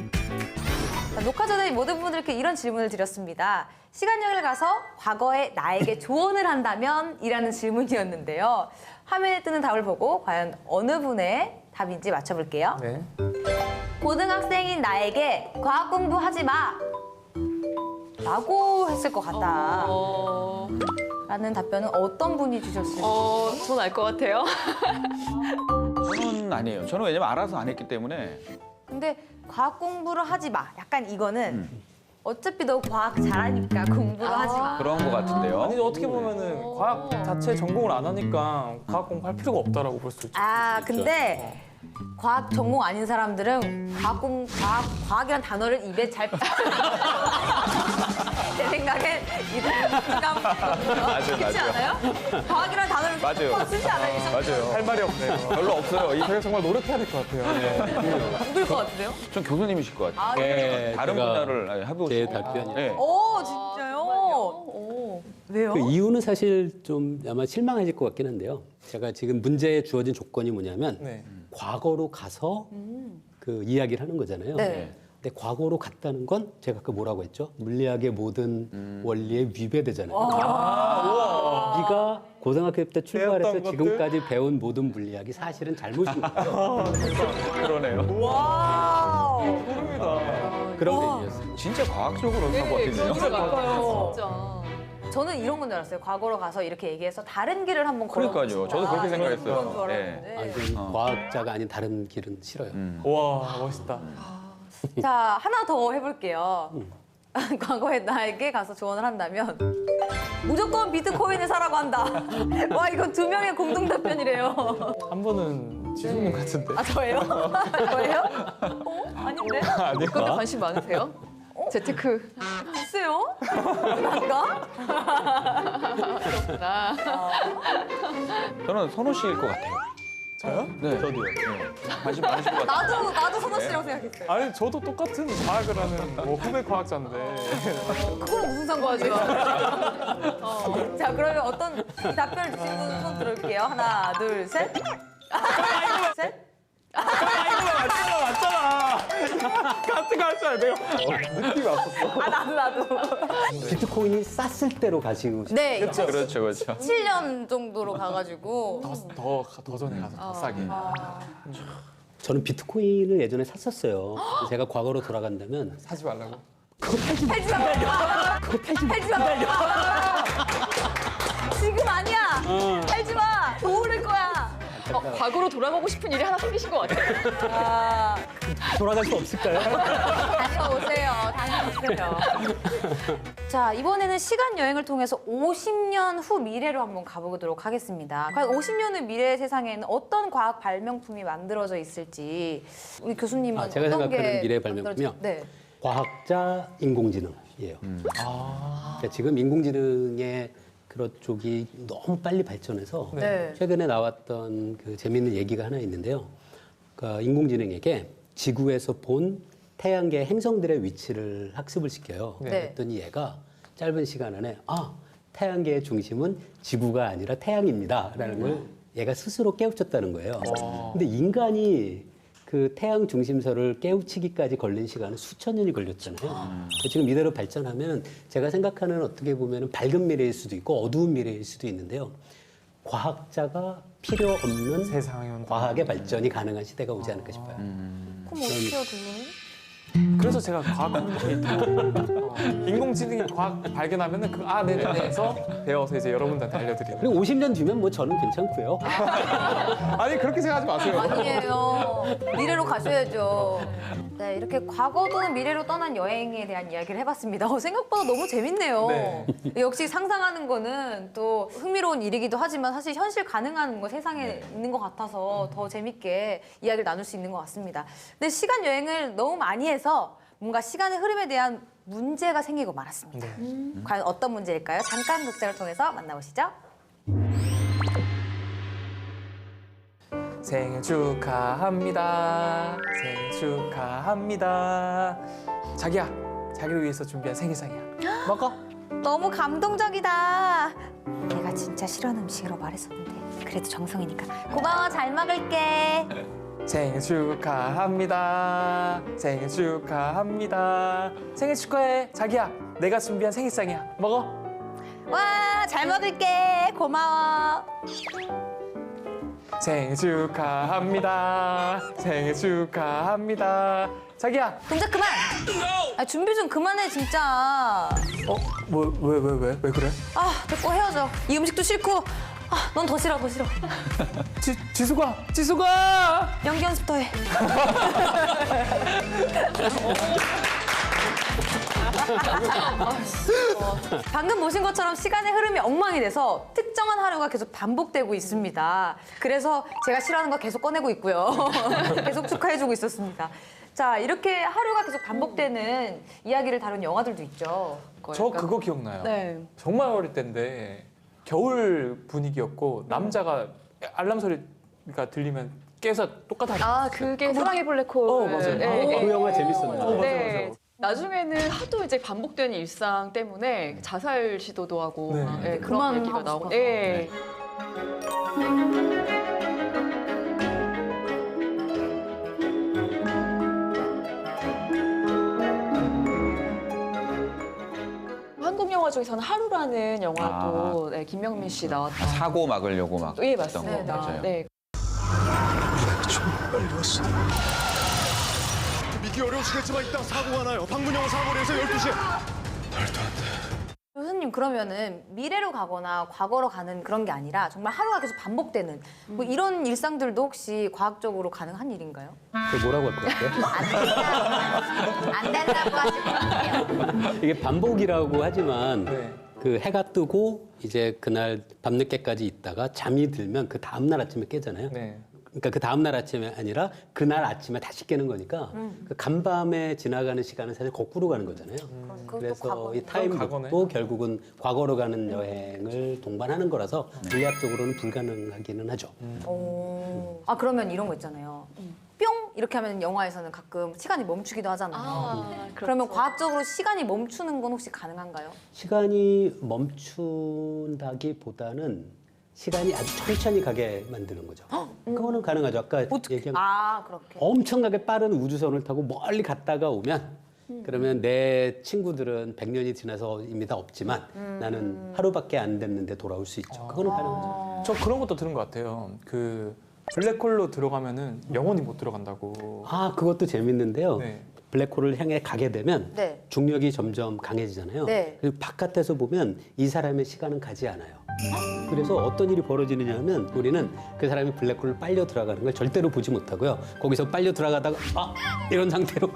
자, 녹화 전에 모든 분들께 이런 질문을 드렸습니다. 시간 여행을 가서 과거의 나에게 조언을 한다면? 이라는 질문이었는데요. 화면에 뜨는 답을 보고 과연 어느 분의 답인지 맞춰볼게요. 네. 고등학생인 나에게 과학 공부하지 마! 라고 했을 것 같다. 라는 답변은 어떤 분이 주셨을지. 전 알 것 같아요. 저는 아니에요. 저는 왜냐면 알아서 안 했기 때문에. 근데 과학 공부를 하지 마. 약간 이거는 어차피 너 과학 잘하니까 공부를 하지 마. 그런 것 같은데요. 아니 어떻게 보면은 과학 자체 전공을 안 하니까 과학 공부할 필요가 없다라고 볼 수 있죠. 아, 근데 과학 전공 아닌 사람들은 과학이란 단어를 입에 잘 제 생각엔 이들감 그렇지 않아요? 과학이란 단어를 맞아요. 쓰지 않아요? 맞아요. 할 말이 없네요. 별로 없어요. 이 제가 정말 노력해야 될 것 같아요. 네. 힘들 것 같은데요? 전 교수님이실 것 같아요. 아, 네, 다른 제가 분야를 해보고 제 싶어요. 답변이. 네. 오, 진짜요? 오. 왜요? 그 이유는 사실 좀 아마 실망하실 것 같긴 한데요. 제가 지금 문제에 주어진 조건이 뭐냐면 네. 과거로 가서 그 이야기를 하는 거잖아요. 네. 근데 과거로 갔다는 건 제가 아까 뭐라고 했죠? 물리학의 모든 원리에 위배되잖아요. 네가 고등학교 때 출발해서 배웠던 지금까지 배운 모든 물리학이 사실은 잘못인 거예요. 그러네요. 와우. 그런 의미였어요. 진짜 과학적으로 산 것 같은데요. 진짜. 저는 이런 건 줄 알았어요. 과거로 가서 이렇게 얘기해서 다른 길을 한번 걸어보고 그러니까요. 저도 그렇게 싶다. 이런 생각했어요. 건 줄 알았는데. 아니, 저는 과학자가 아닌 다른 길은 싫어요. 와 멋있다. 자, 하나 더 해볼게요. 과거에 나에게 가서 조언을 한다면 무조건 비트코인을 사라고 한다. 와, 이건 두 명의 공동 답변이래요. 한 번은 지수님 같은데. 아, 저예요? 저예요? 아닌데? 아니요. 그것도 관심 많으세요? 재테크. 글쎄요? 난가? 저는 선호 씨일 것 같아요. 저요? 네. 저도요. 관심 많으실 것 같아요. 나도 선호 씨라고 생각했어요. 아니 저도 똑같은 과학을 하는 뭐 후배 과학자인데. 그거랑 무슨 상관이야? 자, 그러면 어떤 이 답변을 주신 분 손 들어올게요. 하나, 둘, 셋. 셋. 맞잖아. 같은 거 했잖아. 내가 느낌이 왔었어. 아, 나도. 비트코인이 쌌을 때로 가시고 싶어요. 네, 그렇죠, 그렇죠. 7년 정도로 가가지고. 더 전에 가서 더 싸게. 저는 비트코인을 예전에 샀었어요. 제가 과거로 돌아간다면 사지 말라고. 팔지 마. 팔지 마. 지금 아니야. 팔지 마. 더 오를 거야. 과거로 돌아가고 싶은 일이 하나 생기신 것 같아요. 아, 돌아갈 수 없을까요? 다녀오세요. 자, 이번에는 시간 여행을 통해서 50년 후 미래로 한번 가보도록 하겠습니다. 과연 50년 후 미래 세상에는 어떤 과학 발명품이 만들어져 있을지 우리 교수님은 제가 어떤 생각하는 게 미래 발명품이요? 네. 과학자 인공지능이에요. 그러니까 지금 인공지능의 그런 쪽이 너무 빨리 발전해서 네. 최근에 나왔던 그 재미있는 얘기가 하나 있는데요. 그러니까 인공지능에게 지구에서 본 태양계 행성들의 위치를 학습을 시켜요. 네. 그랬더니 얘가 짧은 시간 안에 태양계의 중심은 지구가 아니라 태양입니다라는 걸 얘가 스스로 깨우쳤다는 거예요. 근데 인간이 그 태양 중심설을 깨우치기까지 걸린 시간은 수천 년이 걸렸잖아요. 지금 이대로 발전하면 제가 생각하는 어떻게 보면 밝은 미래일 수도 있고 어두운 미래일 수도 있는데요. 과학자가 필요 없는 세상에 온다. 과학의 발전이 가능한 시대가 오지 않을까 싶어요. 그럼 어떻게요, 두 분은? 그래서 제가 과학 커뮤니케이터 인공지능이 과학 발견하면은 네네 해서 배워서 이제 여러분들한테 알려드리는. 그리고 50년 뒤면 뭐 저는 괜찮고요. 아니 그렇게 생각하지 마세요. 아니에요. 미래로 가셔야죠. 네, 이렇게 과거 또는 미래로 떠난 여행에 대한 이야기를 해봤습니다. 생각보다 너무 재밌네요. 네. 역시 상상하는 거는 또 흥미로운 일이기도 하지만 사실 현실 가능한 거 세상에 있는 것 같아서 더 재밌게 이야기를 나눌 수 있는 것 같습니다. 근데 시간 여행을 너무 많이 해서 뭔가 시간의 흐름에 대한 문제가 생기고 말았습니다. 과연 어떤 문제일까요? 잠깐 극장을 통해서 만나보시죠. 생일 축하합니다. 생일 축하합니다. 자기야, 자기를 위해서 준비한 생일상이야. 먹어. 너무 감동적이다. 내가 진짜 싫어하는 음식으로 말했었는데 그래도 정성이니까 고마워. 잘 먹을게. 생일 축하합니다. 생일 축하합니다. 생일 축하해. 자기야, 내가 준비한 생일상이야. 먹어. 와, 잘 먹을게. 고마워. 생일 축하합니다. 생일 축하합니다. 자기야. 동작 그만. 아, 준비 좀 그만해 진짜. 왜 그래? 아, 됐고 헤어져. 이 음식도 싫고. 아, 넌 더 싫어, 더 싫어. 지수가. 연기 연습 더 해. 방금 보신 것처럼 시간의 흐름이 엉망이 돼서 특정한 하루가 계속 반복되고 있습니다. 그래서 제가 싫어하는 거 계속 꺼내고 있고요. 계속 축하해주고 있었습니다. 자, 이렇게 하루가 계속 반복되는 이야기를 다룬 영화들도 있죠. 저 그거 기억나요. 네. 정말 어릴 때인데 겨울 분위기였고 남자가 알람 소리가 들리면 깨서 똑같아. 아, 그게 사랑의 블랙홀. 맞아요. 그 영화 재밌었는데. 네. 나중에는 하도 이제 반복되는 일상 때문에 자살 시도도 하고 네. 막, 네, 그런 그만 얘기가 하고 나오고. 싶어서. 네. 한국 영화 중에서는 하루라는 영화도 네, 김명민 씨 나왔던. 사고 막으려고 막 예, 했던 거 맞습니다. 맞아요. 네. 믿기 어려우시겠지만 이따 사고가 나요. 방문영 사고에서 12시에. 교수님, 교수님 그러면은 미래로 가거나 과거로 가는 그런 게 아니라 정말 하루가 계속 반복되는 뭐 이런 일상들도 혹시 과학적으로 가능한 일인가요? 그 뭐라고 할 것 같아요? 안 된다고 하실 것 같아요. 이게 반복이라고 하지만 네. 그 해가 뜨고 이제 그날 밤늦게까지 있다가 잠이 들면 그 다음날 아침에 깨잖아요. 네. 그러니까 그 다음날 아침에 아니라 그날 아침에 다시 깨는 거니까 그 간밤에 지나가는 시간은 사실 거꾸로 가는 거잖아요. 그것도 그래서 과거네. 이 타임루프도 과거네. 결국은 과거로 가는 여행을 동반하는 거라서 물리학적으로는 불가능하기는 하죠. 아 그러면 이런 거 있잖아요. 뿅 이렇게 하면 영화에서는 가끔 시간이 멈추기도 하잖아요. 그러면 과학적으로 시간이 멈추는 건 혹시 가능한가요? 시간이 멈춘다기보다는 시간이 아주 천천히 가게 만드는 거죠. 그거는 가능하죠. 아까 얘기한 아 그렇게. 엄청나게 빠른 우주선을 타고 멀리 갔다가 오면 그러면 내 친구들은 100년이 지나서 이미 다 없지만 나는 하루밖에 안 됐는데 돌아올 수 있죠. 그거는 가능하죠. 저 그런 것도 들은 것 같아요. 그 블랙홀로 들어가면은 영원히 못 들어간다고. 아, 그것도 재밌는데요. 네. 블랙홀을 향해 가게 되면 네. 중력이 점점 강해지잖아요. 네. 그리고 바깥에서 보면 이 사람의 시간은 가지 않아요. 그래서 어떤 일이 벌어지느냐 하면 우리는 그 사람이 블랙홀을 빨려 들어가는 걸 절대로 보지 못하고요. 거기서 빨려 들어가다가 이런 상태로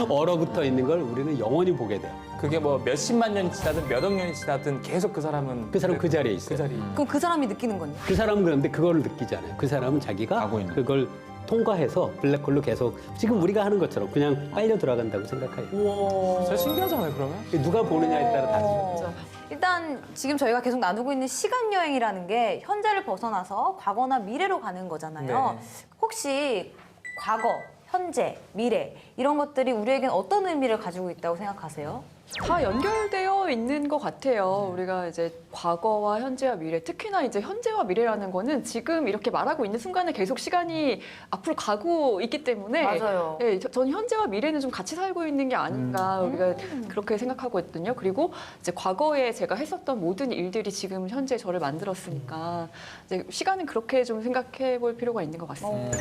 얼어붙어 있는 걸 우리는 영원히 보게 돼요. 그게 뭐 몇십만 년이 지나든 몇억 년이 지나든 계속 그 사람은 그 사람 그 자리에 있어요. 그 자리. 그럼 그 사람이 느끼는 건요? 그 사람은 그런데 그거를 느끼지 않아요. 그 사람은 자기가 가고 있는 그걸 통과해서 블랙홀로 계속 지금 우리가 하는 것처럼 그냥 빨려 들어간다고 생각해요. 진짜 신기하잖아요, 그러면. 누가 보느냐에 따라 다르죠. 일단 지금 저희가 계속 나누고 있는 시간 여행이라는 게 현재를 벗어나서 과거나 미래로 가는 거잖아요. 네. 혹시 과거, 현재, 미래 이런 것들이 우리에겐 어떤 의미를 가지고 있다고 생각하세요? 다 연결되어 있는 것 같아요. 우리가 이제 과거와 현재와 미래, 특히나 이제 현재와 미래라는 거는 지금 이렇게 말하고 있는 순간에 계속 시간이 앞으로 가고 있기 때문에 맞아요. 예, 저는 현재와 미래는 좀 같이 살고 있는 게 아닌가 우리가 그렇게 생각하거든요. 그리고 이제 과거에 제가 했었던 모든 일들이 지금 현재 저를 만들었으니까 이제 시간은 그렇게 좀 생각해 볼 필요가 있는 것 같습니다.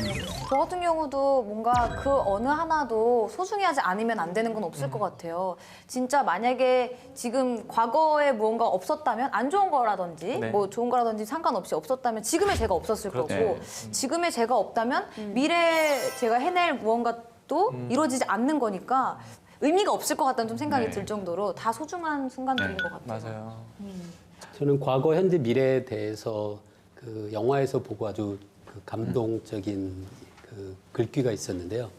저 같은 경우도 뭔가 그 어느 하나도 소중히 하지 않으면 안 되는 건 없을 것 같아요. 진짜 만약에 지금 과거에 무언가 없었다면 안 좋은 거라든지 네. 뭐 좋은 거라든지 상관없이 없었다면 지금의 제가 없었을 그렇죠. 거고 지금의 제가 없다면 미래에 제가 해낼 무언가도 이루어지지 않는 거니까 의미가 없을 것 같다는 좀 생각이 네. 들 정도로 다 소중한 순간들인 것 같아요. 맞아요. 저는 과거, 현재, 미래에 대해서 그 영화에서 보고 아주 그 감동적인 그 글귀가 있었는데요.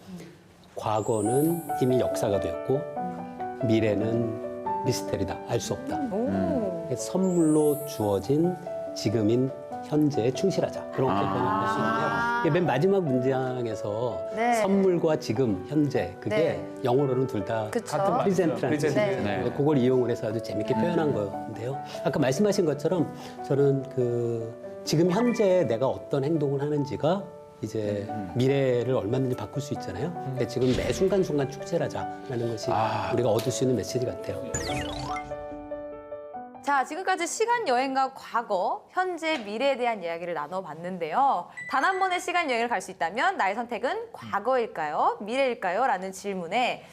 과거는 이미 역사가 되었고 미래는 미스테리다. 알 수 없다. 선물로 주어진 지금인 현재에 충실하자. 그렇게 번역할 수 있는데요. 이게 맨 마지막 문장에서 네. 선물과 지금, 현재 그게 네. 영어로는 둘 다 그쵸. 같은 말. 프리젠트라는 프리젠트. 뜻이에요. 네. 근데 그걸 이용을 해서 아주 재밌게 표현한 건데요. 아까 말씀하신 것처럼 저는 그 지금 현재에 내가 어떤 행동을 하는지가 이제 미래를 얼마든지 바꿀 수 있잖아요. 근데 지금 매 순간순간 축제하자라는 것이 우리가 얻을 수 있는 메시지 같아요. 자, 지금까지 시간 여행과 과거, 현재, 미래에 대한 이야기를 나눠봤는데요. 단 한 번의 시간 여행을 갈 수 있다면 나의 선택은 과거일까요? 미래일까요? 라는 질문에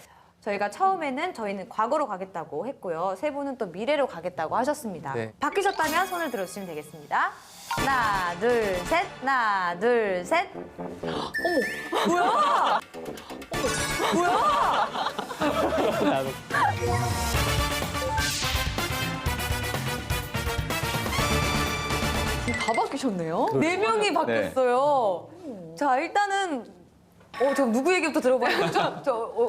저희가 처음에는 저희는 과거로 가겠다고 했고요. 세 분은 또 미래로 가겠다고 하셨습니다. 네. 바뀌셨다면 손을 들어주시면 되겠습니다. 하나, 둘, 셋. 하나, 둘, 셋. 어머, 뭐야? 뭐야? 다 바뀌셨네요. 네 명이 바뀌었어요. 자, 일단은 저 누구 얘기부터 들어봐야 되죠?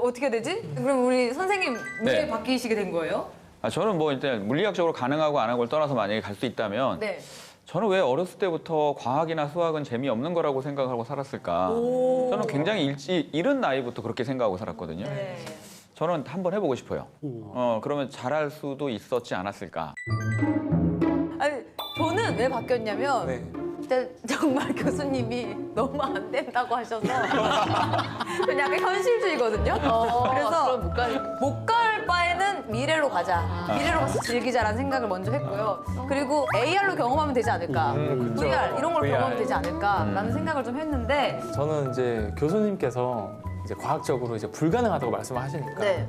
어떻게 해야 되지? 그럼 우리 선생님 왜 네. 바뀌시게 된 거예요? 저는 뭐 일단 물리학적으로 가능하고 안 하고를 떠나서 만약에 갈 수 있다면 네. 저는 왜 어렸을 때부터 과학이나 수학은 재미없는 거라고 생각하고 살았을까? 저는 굉장히 이른 나이부터 그렇게 생각하고 살았거든요. 네. 저는 한번 해보고 싶어요. 그러면 잘할 수도 있었지 않았을까? 아니, 저는 왜 바뀌었냐면 네. 그때 정말 교수님이 너무 안 된다고 하셔서 저는 약간 현실주의거든요. 그래서 못 갈 바에는 미래로 가자. 미래로 가서 즐기자라는 생각을 먼저 했고요. 그리고 AR로 경험하면 되지 않을까. 그쵸. VR 이런 걸 VR. 경험하면 되지 않을까라는 생각을 좀 했는데 저는 이제 교수님께서 이제 과학적으로 이제 불가능하다고 말씀을 하시니까 네.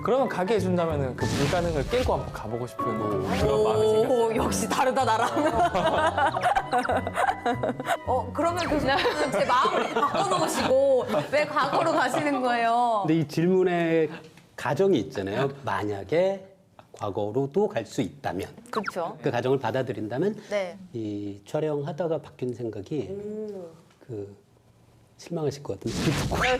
그러면 가게 해준다면은 그 불가능을 깨고 한번 가보고 싶은 그런 마음이 생겼어요. 오, 역시 다르다 나랑. 그러면 교수님은 제 마음을 바꿔놓으시고 왜 과거로 가시는 거예요? 근데 이 질문에 가정이 있잖아요. 만약에 과거로도 갈 수 있다면 그렇죠. 그 가정을 받아들인다면 네. 이 촬영하다가 바뀐 생각이 그 실망하실 것 같은데 그걸 왜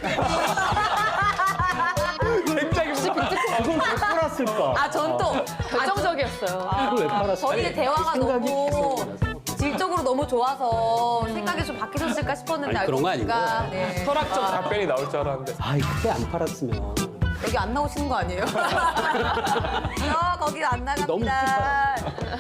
팔았을까? 아, 전 또 결정적이었어요. 그걸 왜 팔았을까? 저희의 대화가 생각이 너무 있어요. 질적으로 너무 좋아서 생각이 좀 바뀌셨을까 싶었는데 아니, 그런 거 알고 보니까 아니고요. 네. 철학적 답변이 나올 줄 알았는데. 아이 그때 안 팔았으면 여기 안 나오시는 거 아니에요? 거기 안 너무 나갑니다.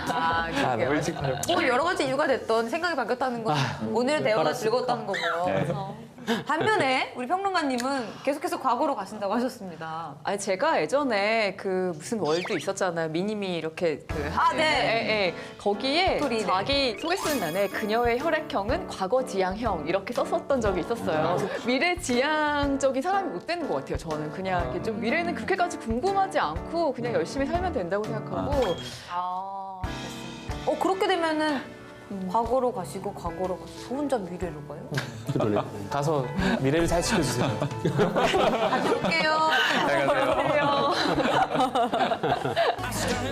아, 너무 일찍 가요. 뭐 여러 가지 이유가 됐던 생각이 바뀌었다는 건 오늘 대화가 즐거웠다는 거고요. 반면에 우리 평론가님은 계속해서 과거로 가신다고 하셨습니다. 아니 제가 예전에 그 무슨 월드 있었잖아요. 미니미 이렇게 그 네. 예, 예. 거기에 스토리, 네. 자기 소개 쓰는 난에 그녀의 혈액형은 과거 지향형 이렇게 썼었던 적이 있었어요. 미래 지향적인 사람이 못 되는 것 같아요. 저는 그냥 이렇게 좀 미래는 그렇게까지 궁금하지 않고 그냥 열심히 살면 된다고 생각하고 아, 됐습니다. 그렇게 되면은 과거로 가시고 과거로 가시고 저 혼자 미래로 가요? 그러네. 가서 미래를 잘 지켜주세요. 가볼게요. 안녕하세요.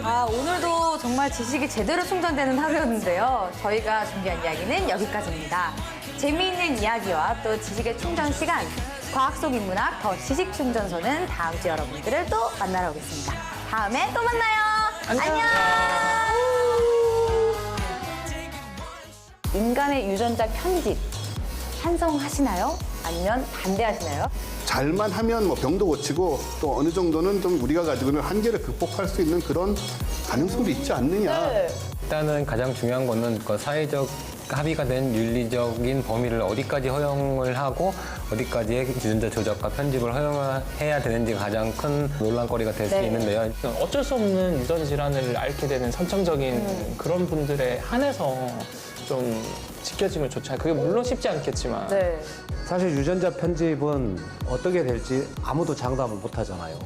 아, 오늘도 정말 지식이 제대로 충전되는 하루였는데요. 저희가 준비한 이야기는 여기까지입니다. 재미있는 이야기와 또 지식의 충전 시간, 과학 속 인문학 더 지식 충전소는 다음 주 여러분들을 또 만나러 오겠습니다. 다음에 또 만나요. 안녕. 인간의 유전자 편집 찬성하시나요? 아니면 반대하시나요? 잘만 하면 뭐 병도 고치고 또 어느 정도는 좀 우리가 가지고 있는 한계를 극복할 수 있는 그런 가능성도 있지 않느냐. 일단은 가장 중요한 거는 그 사회적 합의가 된 윤리적인 범위를 어디까지 허용을 하고 어디까지의 유전자 조작과 편집을 허용해야 되는지 가장 큰 논란거리가 될 수 있는데요. 어쩔 수 없는 유전 질환을 앓게 되는 선천적인 그런 분들에 한해서 좀 지켜지면 좋잖아요. 그게 물론 쉽지 않겠지만. 네. 사실 유전자 편집은 어떻게 될지 아무도 장담을 못 하잖아요.